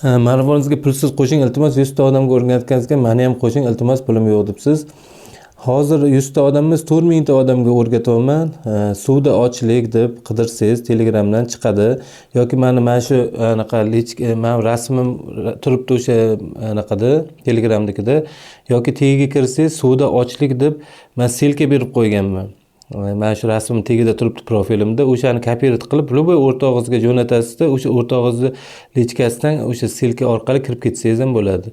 Marafoningizga pulsiz qo'shing iltimos 100 ta odamga o'rgatganingizga meni ham qo'shing iltimos pulim yo'q debsiz. Hozir 100 ta odamimiz 4000 ta odamga o'rgatyapman. Suvda ochlik deb qidirsangiz Telegramdan chiqadi yoki mana shu anaqa men rasmim turibdi o'sha anaqada Telegramdagida yoki tagiga kirsangiz suvda ochlik deb men silka berib qo'yganman. Mana shu rasmim tagida turibdi profilimda. O'shani kopировать qilib, любой o'rtog'ingizga jo'natasizda, o'sha o'rtog'ingizni lichkasidan o'sha silka orqali kirib ketsangiz ham bo'ladi.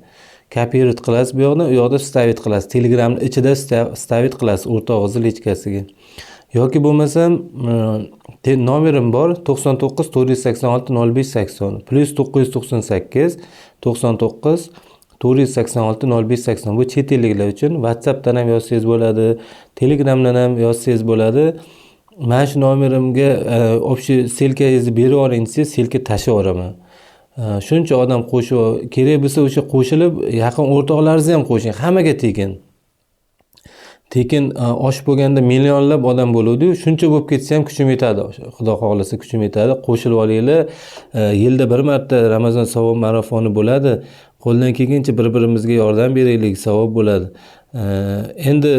Kopировать qilasiz bu yoqdan, u yoqda вставить qilasiz. Telegramning ichida вставить qilasiz o'rtog'ingizni lichkasiga. Yoki bo'lmasam nomerim bor 99 486 0580 +998 99 486 0580. Bu chet elliklar uchun WhatsAppdan ham yozsangiz bo'ladi, Telegramdan ham yozsangiz bo'ladi. Mana shu nomerimga общий silkangizni berib yuboring desangiz, silka tashib yuboraman. Shuncha odam qo'shib, kerak bo'lsa o'sha qo'shilib, yaqin o'rtoqlaringizni ham qo'shing, hammaga tekin. Tekin oshib bo'lganda millionlab odam bo'ladi-yu, shuncha bo'lib ketsa ham kuchim yetadi. Xudo xohlasa kuchim yetadi. Qo'shilib olinglar. Yilda bir marta Ramazon savob marafoni bo'ladi. Qo'ldan kelgancha bir-birimizga yordam beraylik, savob bo'ladi. Endi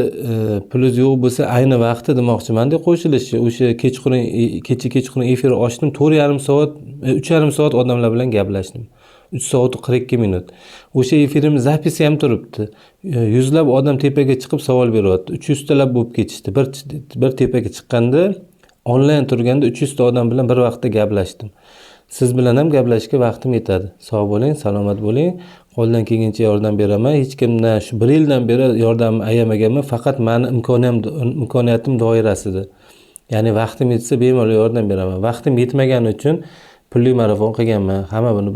pulingiz yo'q bo'lsa ayni vaqti demoqchiman-da qo'shilishni. O'sha kechqurun efir ochdim, 4,5 soat, 3,5 soat odamlar bilan gaplashdim. 3 soat 42 minut. O'sha efirim zapisi ham turibdi. Yuzlab odam tepaga chiqib savol beryapti. 300 talab bo'lib ketishdi. Bir tepaga chiqqanda onlayn turganda 300 ta odam bilan bir vaqtda gaplashdim. Siz bilan ham gaplashishga vaqtim yetadi. Sog' bo'ling, salomat bo'ling. Qo'ldan kelgancha yordam beraman. Hech kimdan shu 1 yildan beri yordamni ayamaganman. Faqat meni imkoniyatim doirasida. Ya'ni vaqtim yetsa bemalol yordam beraman. Vaqtim yetmagani uchun pulli marafon qilganman. Hamma buni